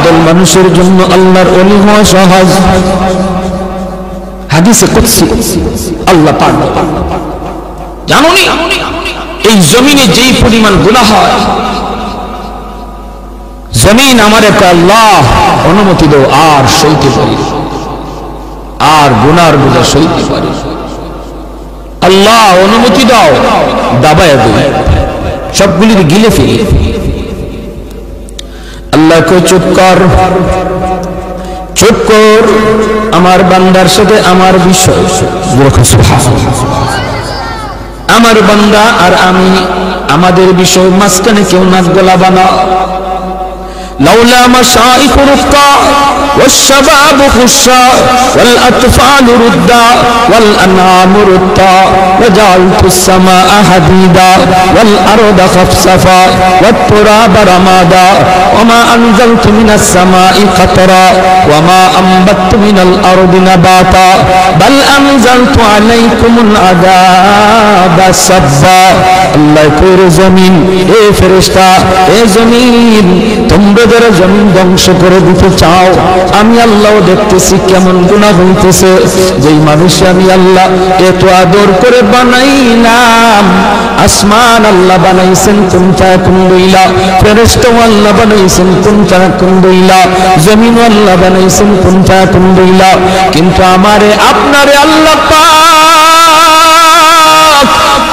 পাগল মানুষের জন্য আল্লাহর ওলি হওয়া সহজ। হাদিসে কুদসি আল্লাহ পাক জানোনি এই জমিনে যেই পরিমাণ গুনাহ হয়, জমিন আমারে কয় আল্লাহ অনুমতি দাও, আর সইতে পারি, আর গুনার বোঝা সইতে পারি, আল্লাহ অনুমতি দাও, দাবায় দিই, সবগুলির গিলে ফেলি। আল্লাহ কই চুপ কর, চুপ কর, আমার বান্দার সাথে আমার বিষয়, আমার বান্দা আর আমি, আমাদের বিষয় মাঝখানে কেউ নাক গলাবা না। لولا مشائخ رفقا والشباب خشا والأطفال ردا والأنعام ردا وجعلت السماء حديدا والأرض خفصفا والتراب رمادا وما أنزلت من السماء قطرا وما أنبت من الأرض نباتا بل أنزلت عليكم العذاب سبا الله يقول زمين اے فرشتہ اے زمین তোমরা যারা জমিন ধ্বংস করে দিতে চাও, আমি আল্লাহ দেখতেছি কেমন গুনাহ হইতেছে। যেই মানুষ আমি আল্লাহ এত আদর করে বানাইলাম, আসমান আল্লাহ বানাইছেন কুন ফায়াকুন বইলা, ফেরেশতা আল্লাহ বানাইছেন কুন ফায়াকুন বইলা, জমিন আল্লাহ বানাইছেন কুন ফায়াকুন বইলা, কিন্তু আমারে আপনারে আল্লাহ পাক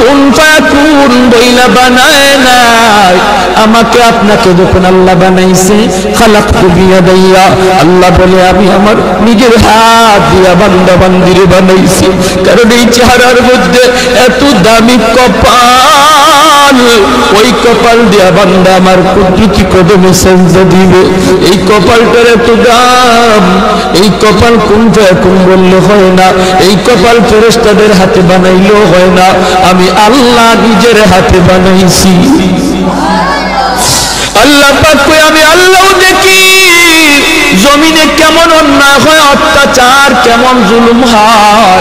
কুন ফায়াকুন বইলা বানায় নাই। আমাকে আপনাকে যখন আল্লাহ বানাইছে, খালাকতু বিয়াদাইয়া, আল্লাহ বলে আমি আমার নিজের হাত দিয়া বান্দা বান্দিরে বানাইছি। কারণ এই চেহারার মধ্যে এত দামি কপাল, ওই কপাল দিয়া বান্দা আমার কুদরতি কদমে সেজদা দিবে। এই কপালটার এত দাম, এই কপাল কোন ফায়াকুন বললে হয় না, এই কপাল ফেরেশতাদের হাতে বানাইলেও হয় না, আমি আল্লাহ নিজের হাতে বানাইছি। আল্লাহ পাক কই আমি আল্লাহ দেখি জমিনে কেমন অন্যায় হয়, অত্যাচার কেমন জুলুম হয়,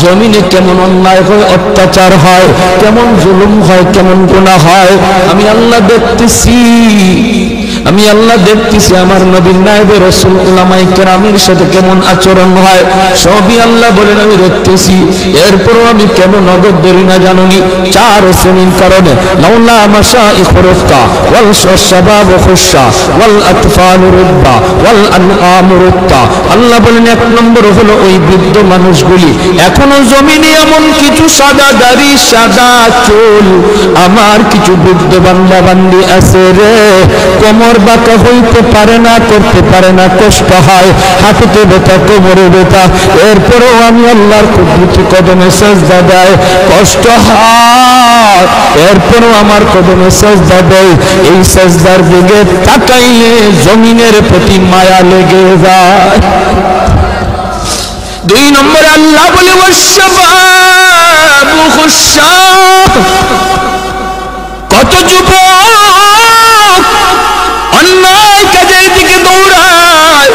জমিনে কেমন অন্যায় হয়, অত্যাচার হয়, কেমন জুলুম হয়, কেমন গুনাহ হয়, আমি আল্লাহ দেখতেছি। আমি আল্লাহ দেখতেছি আমার নবীর নায়েবে রাসূল উলামায়ে কেরামের সাথে কেমন আচরণ হয়, সবই আল্লাহ বলেন আমি দেখতেছি। এরপরও আমি কেন নগদ ধরি না জানুনি? চার শ্রেণীর কারণে। লাউলা মাশাইখ রুফকা ওয়াল শাবাব খুশা ওয়াল আতফাল রুব্বা ওয়াল আনআম রুত্তা। আল্লাহ বলেন এক নম্বর হলো ওই বৃদ্ধ মানুষগুলি, এখনো জমিনে এমন কিছু সাদা দাড়ি সাদা চুল আমার কিছু বৃদ্ধ বান্দা বান্দি আছে রে, কোমর বাঁকা হইতে পারে না, করতে পারে না, কষ্ট হয়, হাঁটুতে ব্যথা, কোমরে ব্যথা, এরপরেও আমি আল্লাহর কুদরতি কদমে সেজদা দেয়, কষ্ট হয়, এরপরেও আমার কদমে সেজদা দেয়। এই সেজদার দিকে তাকাইলে জমিনের প্রতি মায়া লেগে যায়। দুই নম্বরে আল্লাহ বলে ওয়াশশাবাবু খুশা, কত যুবক অন্যায় কাজের দিকে দৌড়ায়,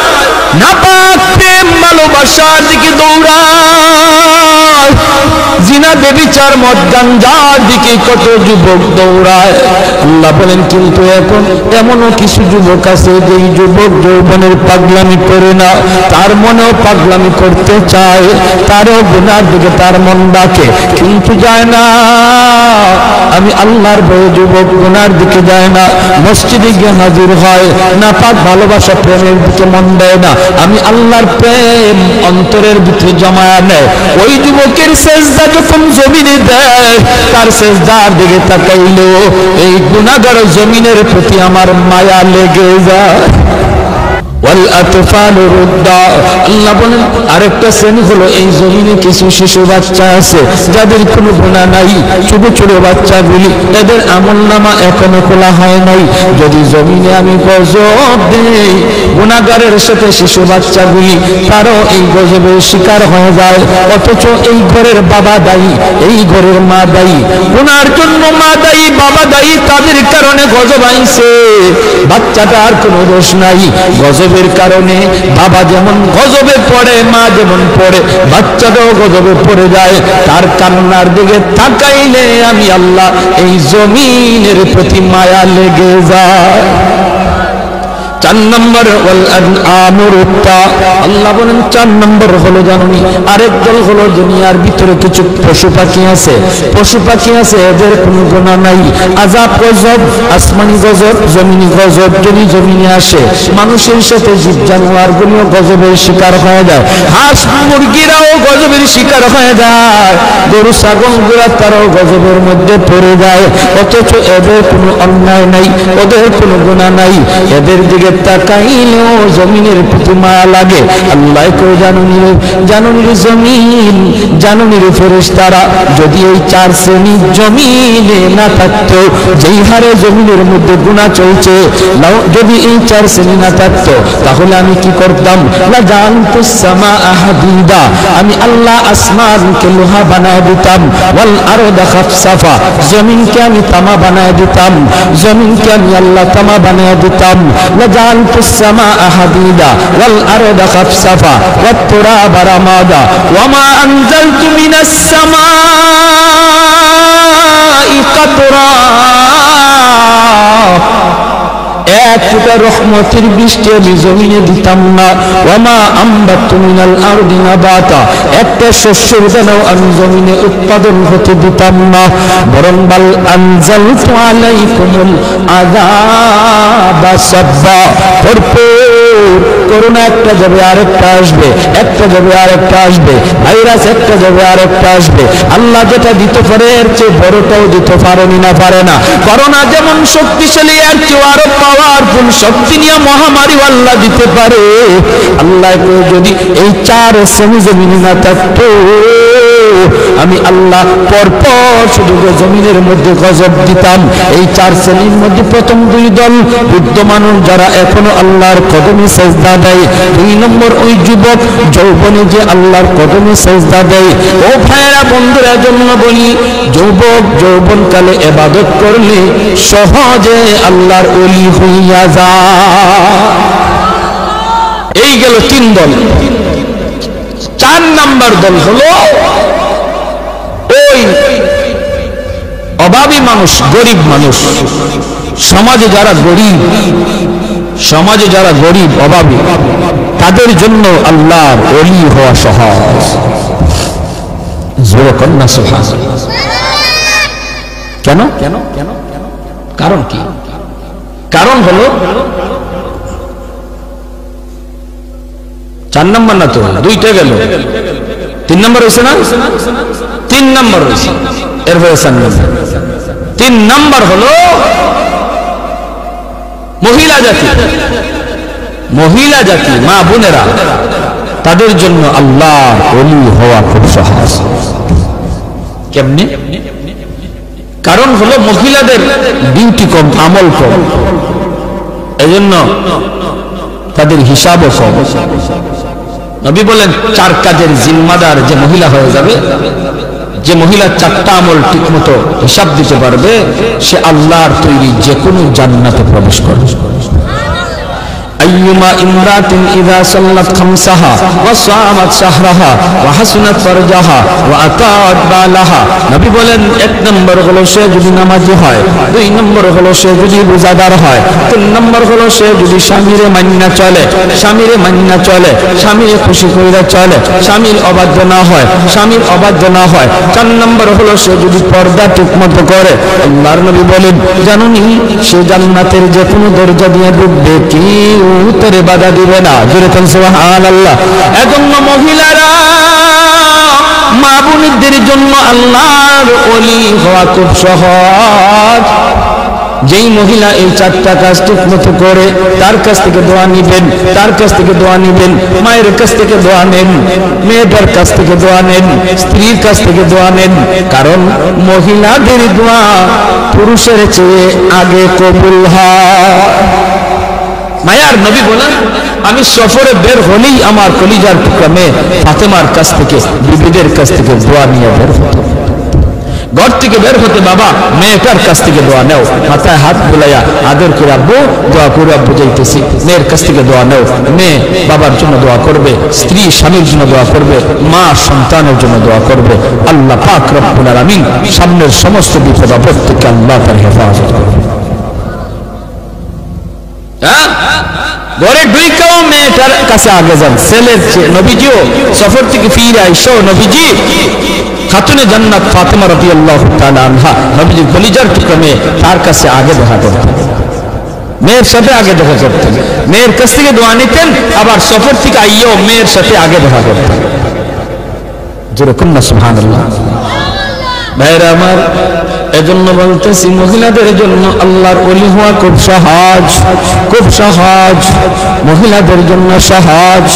নাপাক প্রেম ভালোবাসার দিকে দৌড়ায়, জিনা বেবিচার মদ গাঞ্জার দিকে কত যুবক দৌড়ায়। আল্লাহ বলেন কিন্তু এখন এমনও কিছু যুবক আছে যেই যুবক যৌবনের পাগলামি করে না, তার মনেও পাগলামি করতে চায়, তারও গুনার দিকে তার মন ডাকে কিন্তু যায় না। আমি আল্লাহর ভয়ে যুবক গুনার দিকে যায় না, মসজিদে গিয়ে হাজির হয় না, পাক ভালোবাসা প্রেমের দিকে মন দেয় না, আমি আল্লাহর প্রেম অন্তরের ভিতরে জমায়া নেয়। ওই যুবকের সেজদা যখন জমিনে দেয়, তার সেজদার দিকে তাকাইলো এই গুনাহগার জমিনের প্রতি আমার মায়া লেগে যায়। আল্লাহ বলেন আরেকটা শ্রেণী হলো এই জমিনে কিছু শিশু বাচ্চা আছে যাদের কোনো গুনাহ নাই, ছোট ছোট বাচ্চাগুলি, এদের আমলনামা এখনো খোলা হয় নাই। যদি জমিনে আমি গজব দেই, গুনাহগারের সাথে শিশু বাচ্চাগুলি তারও এই গজবের শিকার হয়ে যায়, অথচ এই ঘরের বাবা দায়ী, এই ঘরের মা দায়ী, গুনার জন্য মা দায়ী, বাবা দায়ী, তাদের কারণে গজব আইছে, বাচ্চাটার কোনো দোষ নাই। গজবের কারণে বাবা যেমন গজবে পড়ে, মা যেমন পড়ে, বাচ্চাটাও গজবে পড়ে যায়। তার কান্নার দিকে তাকাইলে আমি আল্লাহ এই জমিনের প্রতি মায়া লেগে যায়। 4 নম্বর ওয়াল আনআমুরুত্তা, আল্লাহ বলেন 4 নম্বর হলো জানুনি আরেক দল হলো দুনিয়ার ভিতরে কিছু পশু পাখি আছে, পশু পাখি আছে এদের কোনো গুনাহ নাই, আযাব গজব আসমানি গজব জমিনি গজব যদি জমিনে আসে মানুষের সাথে জীব জানোয়ারগুলো গজবের শিকার হয়ে যায়, হাঁস মুরগিরাও গজবের শিকার হয়ে যায়, গরু ছাগলগুলা তারাও গজবের মধ্যে পড়ে যায়, অথচ এদের কোনো অন্যায় নাই, ওদের কোনো গুনাহ নাই, এদের দিকে তাকাইলেও জমিনের প্রতি মায়া লাগে। আল্লাহ কই জানুনির জমিন জানুনির ফেরেশতারা যদি এই 4 শ্রেণীর জমিনে না থাকতো, যেই হারে জমিনের মধ্যে গুনাহ চলছে, যদি এই 4 শ্রেণী না থাকতো তাহলে আমি কি করতাম, লা জানতুস সামাআ হাদিদা, আমি আল্লাহ আসমানকে লোহা বানায় দিতাম, ওয়াল আরদা খাফসাফা, জমিনকে আমি তামা বানায় দিতাম, জমিনকে আমি আল্লাহ তামা বানায় দিতাম, লা জানতুস সামাআ হাদিদা ওয়াল আরদা খাফসাফা ওয়াত তুরাবা রামাদা ওয়া মা আনজালতু মিনাস সামাই কাতরা, এক ফোঁটা রহমতের বৃষ্টি আমি জমিনে দিতাম না, ওয়ামা আম্বাতু মিনাল আরদি নাবাতা, একটা শস্যের দানাও আমি জমিনে উৎপাদন হতে দিতাম না, বরং বাল আনজালতু আলাইকুমুল আযাবা সাব্বা, করোনা একটা যাবে আরেকটা আসবে, একটা যাবে আরেকটা আসবে, ভাইরাস একটা যাবে আরেকটা আসবে, আল্লাহ যেটা দিতে পারে এর চেয়ে বড়টাও দিতে পারেনি না পারে না, করোনা যেমন শক্তিশালী এর চেয়ে আরো পাওয়ারফুল শক্তি নিয়ে মহামারী আল্লাহ দিতে পারে। আল্লাহ যদি এই 4 শ্রেণী জমিনে না থাকতো আমি আল্লাহ পরপর শুধু জমিনের মধ্যে গজব দিতাম। এই 4 শ্রেণীর মধ্যে প্রথম 2 দল বুদ্ধমান যারা এখনো আল্লাহর কদমে সেজদা দেয়, 2 নম্বর ওই যুবক যৌবনে যে আল্লাহর কদমে সেজদা দেয়। ও ভাইরা বন্ধুরা জন্য বলি, যুবক যৌবনকালে ইবাদত করলে সহজে আল্লাহর ওলি হইয়া যায়। এই গেল 3 দল। 4 নাম্বার দল হলো ওই অভাবী মানুষ, গরিব মানুষ, সমাজে যারা গরিব অভাবী, তাদের জন্য আল্লাহর ওলি হওয়া সহজ। জোরে কন্যা সুবহানাল্লাহ। কেন? কারণ কি? কারণ হলো 4 নম্বর না তো, 2টা গেল, 3 নম্বর হয়েছে না? 3 নম্বর হয়েছে, এরপরে 4 নম্বর। 3 নম্বর হলো মহিলা জাতি, মা বোনেরা, তাদের জন্য আল্লাহর ওলি হওয়া খুব সহজ। কেমনে? কারণ হলো মহিলাদের ডিউটি কম, আমল কম, এজন্য তাদের হিসাবও কম। নবী বলেন 4 কাজের জিম্মাদার যে মহিলা হয়ে যাবে, যে মহিলা 4টা আমল ঠিক মতো হিসাব দিতে পারবে, সে আল্লাহর তৈরি যে কোনো জান্নাতে প্রবেশ করবে। أيما امرأة إذا صلت خمسها وصامت شهرها وحسنت فرجها وأطاعت بالها, নবী বলেন 1 নম্বর হলো সে যদি নামাজি হয়, 2 নম্বর হলো সে যদি রোজাদার হয়, 3 নম্বর হলো সে যদি স্বামীরে মান্না চলে, স্বামীরে খুশি কইরা চলে, স্বামীর অবাধ্য না হয়, 4 নম্বর হলো সে যদি পর্দা ঠিকমতো করে। আল্লাহর নবী বলেন, জানুনি সে জান্নাতের যে কোনো দরজা দিয়ে ঢুকবে, কেউ উত্তরে বাধা দিবে না। জোরে বলেন সুবহানাল্লাহ। এজন্য মহিলারা, মা বোনদের জন্য আল্লাহর ওলি হওয়া খুব সহজ। যেই মহিলা এই 4টা কাজ ঠিক মতো করে, তার কাছ থেকে দোয়া নিবেন, মায়ের কাছ থেকে দোয়া নেন, মেয়েটার কাছ থেকে দোয়া নেন, স্ত্রীর কাছ থেকে দোয়া নেন, কারণ মহিলাদের দোয়া পুরুষের চেয়ে আগে কবুল হয়। মায়ার নবী বলেন, আমি সফরে বের হলেই আমার কলিজার টুকরা মেয়ে ফাতেমার কাছ থেকে, বিবিদের কাছ থেকে দোয়া নিয়ে বের হতো। ঘর থেকে বের হতে বাবা মেয়েটার কাছ থেকে দোয়া নেও, মাথায় হাত বুলাইয়া আদর করে আব্বু দোয়া করে আব্বু যাইতেছি, মেয়ের কাছ থেকে দোয়া নেও। মেয়ে বাবার জন্য দোয়া করবে, স্ত্রী স্বামীর জন্য দোয়া করবে, মা সন্তানের জন্য দোয়া করবে। আল্লাহ পাক রব্বুল আলামিন সামনের সমস্ত বিপদ আপদ থেকে আল্লাহ তার হেফাজত করবে। ঘরে ঢুইকাও মেয়েটার কাছে আগে যান, ছেলের চেয়ে। নবীজিও সফর থেকে ফিরে আইসো নবীজি খাতুনে জান্নাত ফাতেমা রাদিয়াল্লাহু তাআলা আনহা, নবীজির কলিজার টুকরা মেয়ে, তার কাছে আগে দেখা করতেন, মেয়ের সাথে আগে দেখা করতেন, মেয়ের কাছ থেকে দোয়া নিতেন, আবার সফর থেকে আইও মেয়ের সাথে আগে দেখা করতেন। যেরকম না সুবহানাল্লাহ। ভাইরা আমার, এজন্য বলতেছি মহিলাদের জন্য আল্লাহর ওলি হওয়া খুব সহজ, খুব সহজ, মহিলাদের জন্য সহজ।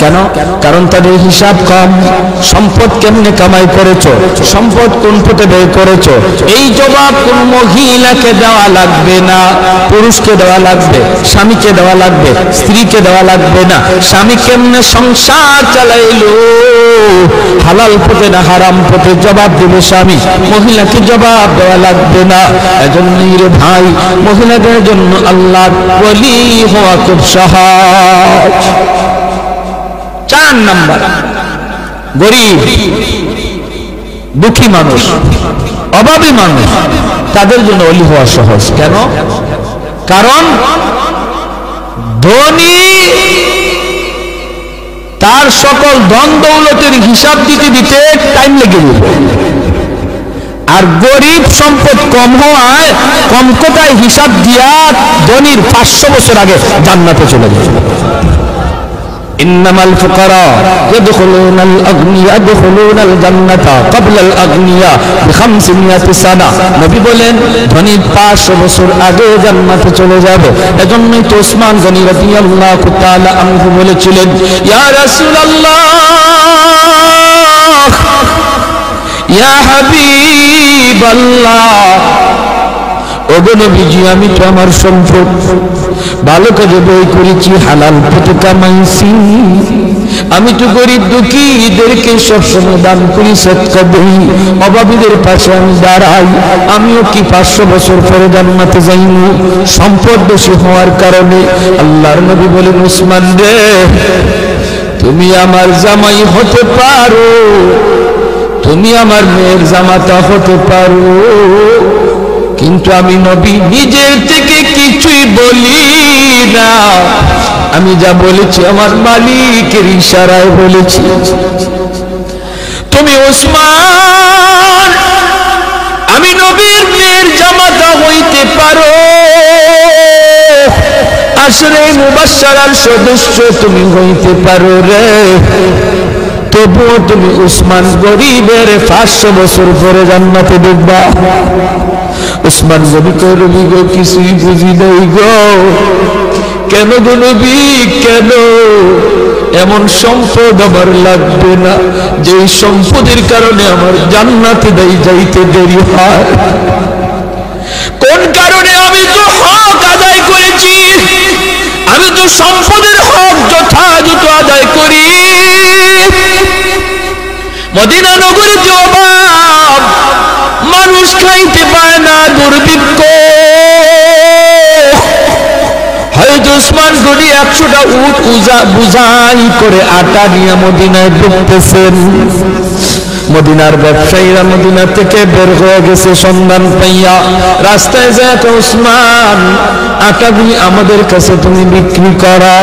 কেন? কারণ তাদের হিসাব কম। সম্পদ কেমনে কামাই করেছো, সম্পদ কোন পথে ব্যয় করেছো, এই জবাব কোন মহিলাকে দেওয়া লাগবে না, পুরুষকে দেওয়া লাগবে, স্বামীকে দেওয়া লাগবে, স্ত্রীকে দেওয়া লাগবে না। স্বামী কেমনে সংসার চালাইলো, হালাল পথে না হারাম পথে, জবাব দিবে স্বামী, মহিলাকে জবাব দেওয়া লাগবে না। এজন্যই রে ভাই, মহিলাদের জন্য আল্লাহর ওলি হওয়া খুব সহজ। 4 নাম্বার, গরিব দুঃখী মানুষ, অভাবী মানুষ, তাদের জন্য ওলি হওয়া সহজ। কেন? কারণ ধনী তার সকল ধন দৌলতের হিসাব দিতে দিতে টাইম লেগে যাবে, আর গরিব সম্পদ কম হওয়ায় কম কোটায় হিসাব দিয়া ধনীর 500 বছর আগে জান্নাতে চলে যাবে। ইন্নামাল ফুকারা ইয়াদখুলুনাল আগনিয়া ইয়াদখুলুনাল জান্নাতা ক্বাবলাল আগনিয়া বি500 সানা। নবী বলেন ধনী 500 বছর আগে জান্নাতে চলে যাবে। এজন্যই তো ওসমান গনি রাদিয়াল্লাহু তাআলা আনহু বলেছিলেন, ইয়া রাসূলুল্লাহ, ইয়া হাবিবাল্লাহ, ওগো নবীজি, আমি তো আমার সম্পদ ভালো কাজে ব্যয় করেছি, হালাল পথে কামাইছি, আমি তো গরিব দুঃখীদেরকে সবসময় দান করি, সদকা দেই, অভাবীদের পাশে আমি দাঁড়াই, আমিও কি 500 বছর পরে জান্নাতে যাইনি সম্পদ বেশি হওয়ার কারণে? আল্লাহর নবী বলেন, উসমান রে, তুমি আমার জামাই হতে পারো, তুমি আমার মেয়ের জামাতা হতে পারো, কিন্তু আমি নবী নিজের থেকে কিছুই বলি না, আমি যা বলেছি আমার মালিকের ইশারায় বলেছি। তুমি ওসমান, আমি নবীর মেয়ের জামাতা হইতে পারো, আশরে মুবাশশারার সদস্য তুমি হইতে পারো রে, তবুও তুমি উসমান গরিবের 500 বছর পরে জান্নাতে ঢুকবা। উসমান নবী কই, নবী গো, কিছুই বুঝি নাই গো। কেন গো নবী, কেন? এমন সম্পদ আমার লাগবে না যে সম্পদের কারণে আমার জান্নাতে যাইতে দেরি হয়। কোন কারণে? আমি তো হক আদায় করেছি, আমি তো সম্পদের হক যথাযথ আদায় করি। মদিনা নগরীতে অভাব, মানুষ খাইতে পায় না, দুর্ভিক্ষ। হয়তো উসমান গনি 100টা উট বুঝাই করে আটা নিয়ে মদিনায় ঢুকতেছেন। মদিনার ব্যবসায়ীরা মদিনা থেকে বের হয়ে গেছে সন্ধান পাইয়া, রাস্তায় যায়, উসমান, আটাগুলি আমাদের কাছে তুমি বিক্রি করো,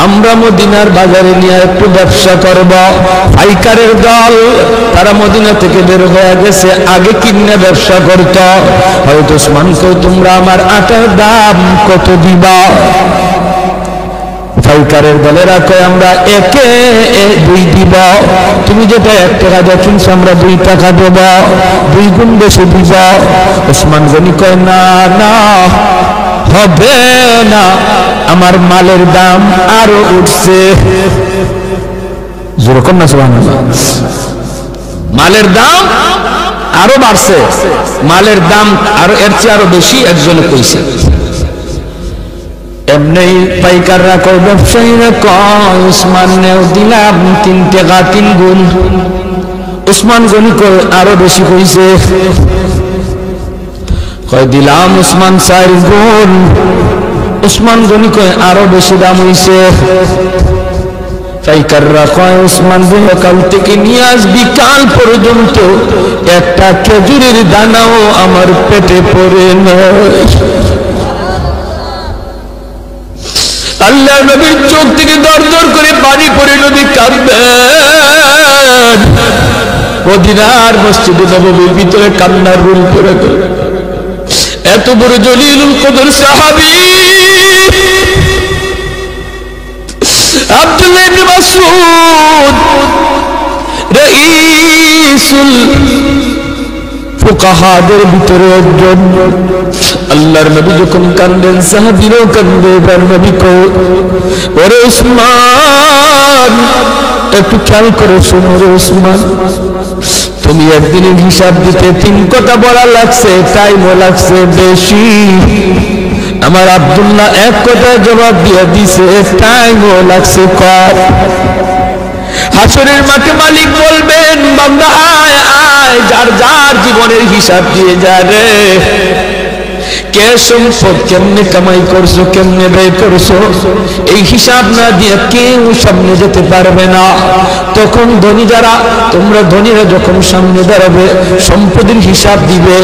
আমরা মদিনার বাজারে নিয়ে একটু ব্যবসা করব। পাইকারের দল তারা মদিনা থেকে বের হয়ে গেছে, আগে কিনে ব্যবসা করত। হয়তো উসমান কই, তোমরা আমার আটার দাম কত দিবা? পাইকারের দলেরা কয়, আমরা 2 দিব, তুমি যেটা 1 টাকা দিয়ে কিনছো আমরা 2 টাকা দেব, 2 গুণ বেশি দিব। ওসমান গনি কয়, না না, হবে না, আমার মালের দাম আরো উঠছে। যেরকম না সুবহানাল্লাহ, মালের দাম আরো বাড়ছে, মালের দাম আরো এর চেয়ে আরো বেশি একজনে কইছে। এমনি পাইকাররা কয়, ব্যবসায়ীরা কয়, উসমান নেও দিলাম 3 টাকা 3 গুণ। উসমান গনি কয়, আরো বেশি কইছে, কয় দিলাম উসমান 4 গুণ। উসমান গনি কয়, আরো বেশি দাম হইছে। পাইকাররা কয়, উসমান সকাল থেকে নিয়ে আজ বিকাল পর্যন্ত একটা খেজুরের দানাও আমার পেটে পড়ে নয়। আল্লাহ নবীর চোখ থেকে দর দর করে পানি পড়ে নবী কাঁদবেন। মদিনার মসজিদে নববীর ভিতরে কান্নার রুল করে এত বড় জলিলুল কদর সাহাবী আব্দুল্লাহ ইবনে মাসউদ রাইসুল ফুকাহাদের ভিতরে একজন। আল্লাহর নবী যখন কান্দেন সাহাবীরাও কান্দে। এবার নবী কও, ওরে উসমান, একটু খেয়াল করে শোনো রে উসমান, তুমি একদিনের হিসাব দিতে 3 কথা বলা লাগছে, টাইমও লাগছে বেশি। আমার আব্দুল্লাহ 1 কথায় জবাব দিয়ে দিছে, টাইমও লাগছে কম। হাসরের মাঠে মালিক বলবেন, বান্দা আয় আয়, যার যার জীবনের হিসাব দিয়ে যা রে। কে সম্পদ কেমনে কামাই করছো, কেমনে ব্যয় করছো, এই হিসাব না দিয়ে কেউ সামনে যেতে পারবে না। তখন ধনী যারা, তোমরা ধনীরা যখন সামনে দাঁড়াবে, সম্পদের হিসাব দিবে।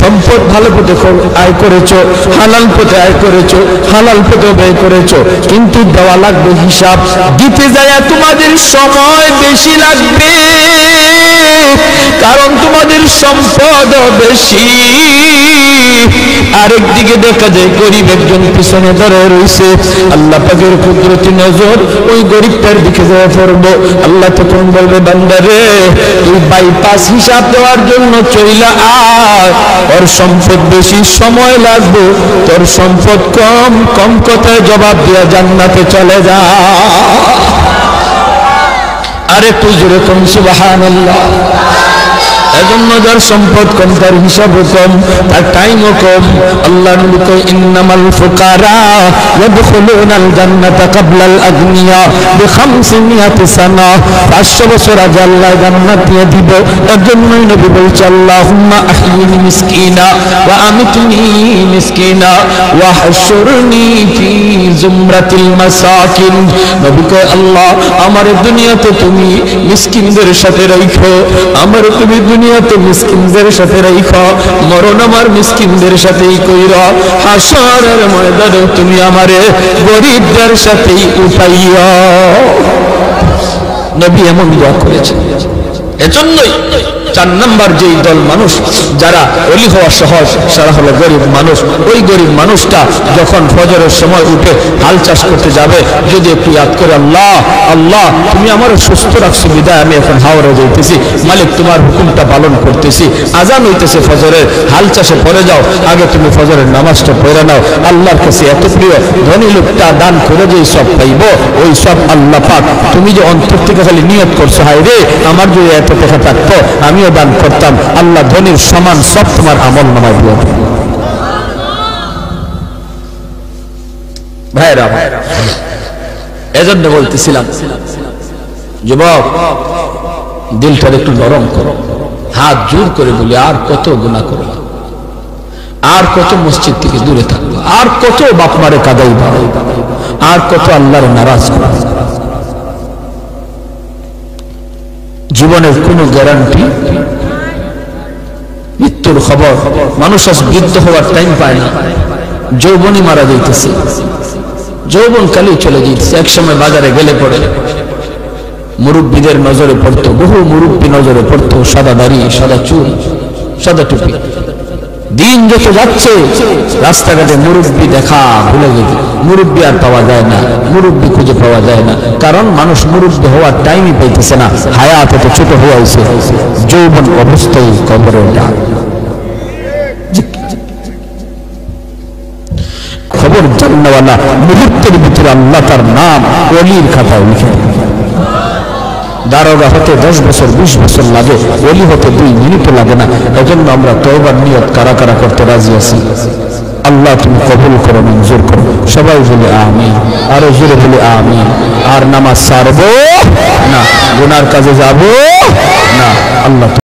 সম্পদ ভালো পথে আয় করেছো, হালাল পথে আয় করেছো, হালাল পথে ব্যয় করেছো, কিন্তু দেওয়া লাগবে হিসাব। দিতে যায় তোমাদের সময় বেশি লাগবে, কারণ তোমাদের সম্পদ বেশি। আরেকদিকে দেখা যায় গরিব একজন পিছনে দাঁড়িয়ে রয়েছে। আল্লাহ পাকের কুদরতি নজর ওই গরিবটার দিকে যায় পড়বো। আল্লাহ তখন বলবে, বান্দারে তুই বাইপাস হিসাব দেওয়ার জন্য চইলা আয়, ওর সম্পদ বেশি, সময় লাগবে, তোর সম্পদ কম, কম কথায় জবাব দিয়া জান্নাতে চলে যা। আরে তুই যেরকম সুবহানাল্লাহ। এজন্য যার সম্পদ কম, তার হিসাবও কম, তার টাইমও কম। আল্লাহ নবী কয়, ইন্নামাল ফুকারা ইয়াদখুলুনাল জান্নাতা ক্বাবলাল আগনিয়া বি500 সানা। 500 বছর আগে আল্লাহ জান্নাত দিয়ে দিব। এজন্যই নবী বলছে, আল্লাহুম্মা আহইনি মিসকিনা ওয়া আমিতনি মিসকিনা ওয়া হাশুরনি ফি জুমরাতিল মাসাকিন। নবী কয়, আল্লাহ আমার দুনিয়াতে তুমি মিসকিনদের সাথে রাখো, আমার তুমি দুনিয়াতে মিসকিনদের সাথে রাখো, মরণ আমার মিসকিনদের সাথেই কইরা, হাসরের ময়দানে তুমি আমারে গরিবদের সাথেই উঠাইয়া। নবী এমন দোয়া করেছেন। এজন্যই 4 নাম্বার যেই দল মানুষ যারা ওলি হওয়া সহজ, সারা হলো গরিব মানুষ। ওই গরিব মানুষটা যখন ফজরের সময় উঠে হাল চাষ করতে যাবে, যদি একটু ইয়াদ করে, আল্লাহ আল্লাহ তুমি আমার সুস্থ রাখছো বিদায় আমি এখন হাওড়ে যাইতেছি, মালিক তোমার হুকুমটা পালন করতেছি। আজান হইতেছে ফজরের, হাল চাষে পড়ে যাও, আগে তুমি ফজরের নামাজটা পড়ে নাও। আল্লাহর কাছে এত প্রিয়, ধনী লোকটা দান করে যেই সব পাইব, ওই সব আল্লাহ পাক তুমি যে অন্তর থেকে খালি নিয়ত করছো, হায় রে আমার যদি এত টাকা থাকতো আমিও দান করতাম, আল্লাহ ধনীর সমান সব তোমার আমল নামায় দিয়ে। ভাইরা, এজন্য বলতেছিলাম, যুবক দিলটা একটু নরম করো, হাত জোর করে বলি, আর কত গুনাহ করবা, আর কত মসজিদ থেকে দূরে থাকবা, আর কত বাপ মারে কাঁদাইবা, আর কত আল্লাহর নারাজ করবা। জীবনের কোনো গ্যারান্টি, মৃত্যুর খবর। মানুষ আজ বৃদ্ধ হওয়ার টাইম পায় না, যৌবনই মারা যাইতেছে, যৌবন কালেই চলে যাইতেছে। একসময় বাজারে গেলে পড়ে মুরব্বীদের নজরে পড়তো, বহু মুরব্বী নজরে পড়তো, সাদা দাড়ি, সাদা চুল, সাদা টুপি। দিন যত যাচ্ছে রাস্তাঘাটে মুরব্বী দেখা ভুলে গেছে, মুরব্বী আর পাওয়া যায় না, মুরব্বী খুঁজে পাওয়া যায় না, কারণ মানুষ মুরব্বী হওয়ার টাইমই পাইতেছে না। হায়াত এত ছোট হয়ে আছে, যৌবন অবস্থায় কবরে ডাক। খবর জান্নাওয়ালা মুহূর্তের ভিতরে আল্লাহ তার নাম ওলির খাতায় লিখে। দারোগা হতে 10 বছর 20 বছর লাগে, ওলি হতে 2 মিনিটও লাগে না। এজন্য আমরা তওবার নিয়ত কারা কারা করতে রাজি আছি। আল্লাহ তুমি কবুল করো, মঞ্জুর করো। সবাই বলে আমিন, আরো জোরে বলে আমিন। আর নামাজ ছাড়বো না, গুনার কাজে যাব না। আল্লাহ